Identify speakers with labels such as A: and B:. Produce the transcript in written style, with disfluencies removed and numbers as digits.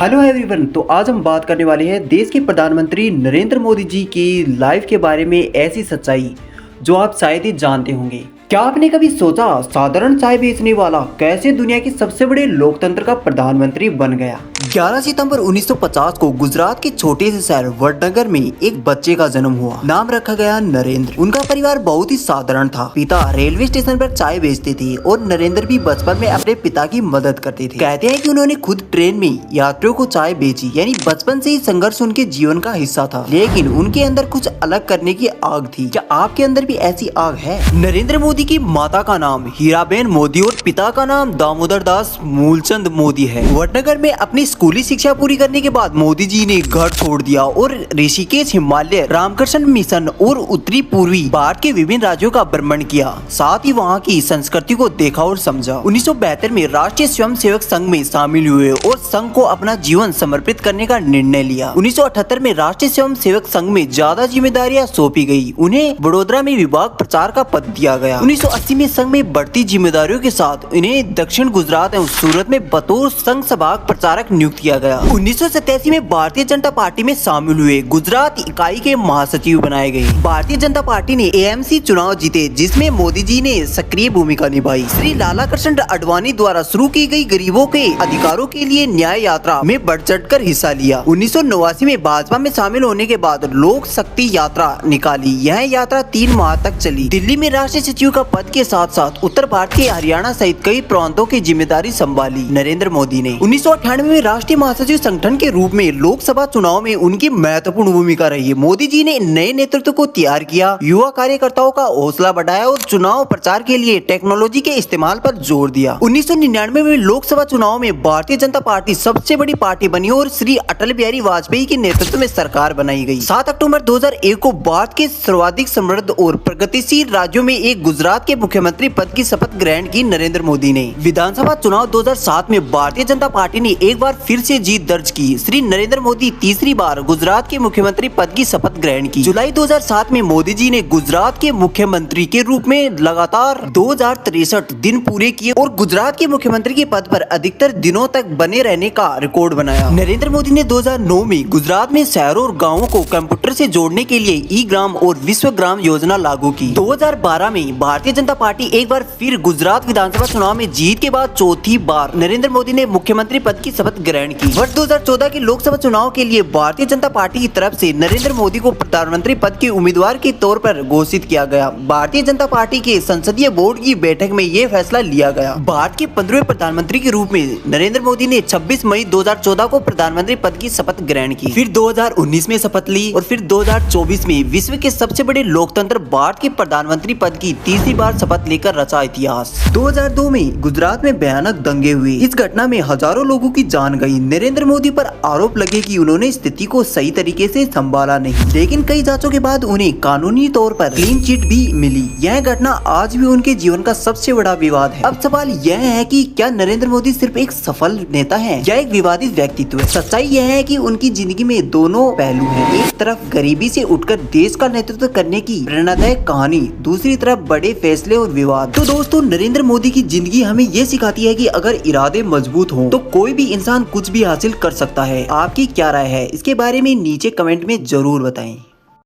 A: Hello everyone. तो आज हम बात करने वाले हैं देश के प्रधानमंत्री नरेंद्र मोदी जी की लाइफ के बारे में, ऐसी सच्चाई जो आप शायद ही जानते होंगे। क्या आपने कभी सोचा साधारण चाय बेचने वाला कैसे दुनिया के सबसे बड़े लोकतंत्र का प्रधानमंत्री बन गया। 11 सितंबर 1950 को गुजरात के छोटे से शहर वडनगर में एक बच्चे का जन्म हुआ। नाम रखा गया नरेंद्र। उनका परिवार बहुत ही साधारण था। पिता रेलवे स्टेशन पर चाय बेचते थे और नरेंद्र भी बचपन में अपने पिता की मदद करते थे। कहते हैं कि उन्होंने खुद ट्रेन में यात्रियों को चाय बेची, यानी बचपन से ही संघर्ष उनके जीवन का हिस्सा था। लेकिन उनके अंदर कुछ अलग करने की आग थी। क्या आपके अंदर भी ऐसी आग है? नरेंद्र मोदी की माता का नाम हीराबेन मोदी और पिता का नाम दामोदर दास मूलचंद मोदी है। वडनगर में अपनी स्कूली शिक्षा पूरी करने के बाद मोदी जी ने घर छोड़ दिया और ऋषिकेश, हिमालय, रामकृष्ण मिशन और उत्तरी पूर्वी भारत के विभिन्न राज्यों का भ्रमण किया। साथ ही वहाँ की संस्कृति को देखा और समझा। 1972 में राष्ट्रीय स्वयंसेवक संघ में शामिल हुए और संघ को अपना जीवन समर्पित करने का निर्णय लिया। 1978 में राष्ट्रीय स्वयंसेवक संघ में ज्यादा जिम्मेदारियां सौंपी गई। उन्हें वडोदरा में विभाग प्रचार का पद दिया गया। 1980 में संघ में बढ़ती जिम्मेदारियों के साथ इन्हें दक्षिण गुजरात एवं सूरत में बतौर संघ सभा प्रचारक नियुक्त किया गया। 1987 में भारतीय जनता पार्टी में शामिल हुए। गुजरात इकाई के महासचिव बनाए गए। भारतीय जनता पार्टी ने एएमसी चुनाव जीते, जिसमें मोदी जी ने सक्रिय भूमिका निभाई। श्री लाला कृष्ण आडवाणी द्वारा शुरू की गई गरीबों के अधिकारों के लिए न्याय यात्रा में बढ़ चढ़ कर हिस्सा लिया। 1989 में भाजपा में शामिल होने के बाद लोक शक्ति यात्रा निकाली। यह यात्रा 3 माह तक चली। दिल्ली में राष्ट्रीय सचिव का पद के साथ साथ उत्तर भारत के हरियाणा सहित कई प्रांतों की जिम्मेदारी संभाली नरेंद्र मोदी ने। 1998 में राष्ट्रीय महासचिव संगठन के रूप में लोकसभा चुनाव में उनकी महत्वपूर्ण भूमिका रही। मोदी जी ने नए नेतृत्व को तैयार किया, युवा कार्यकर्ताओं का हौसला बढ़ाया और चुनाव प्रचार के लिए टेक्नोलॉजी के इस्तेमाल पर जोर दिया। 1999 में लोकसभा चुनाव में भारतीय जनता पार्टी सबसे बड़ी पार्टी बनी और श्री अटल बिहारी वाजपेयी के नेतृत्व में सरकार बनाई गई। 7 अक्टूबर 2001 को भारत के सर्वाधिक समृद्ध और प्रगतिशील राज्यों में एक गुजरात के मुख्यमंत्री पद की शपथ ग्रहण की नरेंद्र मोदी ने। विधानसभा चुनाव 2007 में भारतीय जनता पार्टी ने एक बार फिर से जीत दर्ज की। श्री नरेंद्र मोदी तीसरी बार गुजरात के मुख्यमंत्री पद की शपथ ग्रहण की। जुलाई 2007 में मोदी जी ने गुजरात के मुख्यमंत्री के रूप में लगातार 2063 दिन पूरे किए और गुजरात के मुख्यमंत्री के पद पर अधिकतर दिनों तक बने रहने का रिकॉर्ड बनाया। नरेंद्र मोदी ने 2009 में गुजरात में शहरों और गाँवों को कंप्यूटर से जोड़ने के लिए ई ग्राम और विश्व ग्राम योजना लागू की। 2012 में भारतीय जनता पार्टी एक बार फिर गुजरात विधानसभा चुनाव में जीत के बाद चौथी बार नरेंद्र मोदी ने मुख्यमंत्री पद की शपथ ग्रहण की। वर्ष 2014 के लोकसभा चुनाव के लिए भारतीय जनता पार्टी की तरफ से नरेंद्र मोदी को प्रधानमंत्री पद के उम्मीदवार के तौर पर घोषित किया गया। भारतीय जनता पार्टी के संसदीय बोर्ड की बैठक में यह फैसला लिया गया। भारत के 15वें प्रधानमंत्री के रूप में नरेंद्र मोदी ने 26 मई 2014 को प्रधानमंत्री पद की शपथ ग्रहण की। फिर 2019 में शपथ ली और फिर 2024 में विश्व के सबसे बड़े लोकतंत्र भारत के प्रधानमंत्री पद की तीसरी बार शपथ लेकर रचा इतिहास। 2002 में गुजरात में भयानक दंगे हुए। इस घटना में हजारों लोगों की जान गई। नरेंद्र मोदी पर आरोप लगे कि उन्होंने स्थिति को सही तरीके से संभाला नहीं, लेकिन कई जांचों के बाद उन्हें कानूनी तौर पर क्लीन चिट भी मिली। यह घटना आज भी उनके जीवन का सबसे बड़ा विवाद है। अब सवाल यह है कि क्या नरेंद्र मोदी सिर्फ एक सफल नेता है या एक विवादित व्यक्तित्व है? सच्चाई यह है कि उनकी जिंदगी में दोनों पहलू हैं। एक तरफ गरीबी से उठकर देश का नेतृत्व करने की प्रेरणादायक कहानी, दूसरी तरफ बड़े फैसले और विवाद। तो दोस्तों, नरेंद्र मोदी की जिंदगी हमें ये सिखाती है कि अगर इरादे मजबूत हों तो कोई भी इंसान कुछ भी हासिल कर सकता है। आपकी क्या राय है इसके बारे में नीचे कमेंट में जरूर बताएं।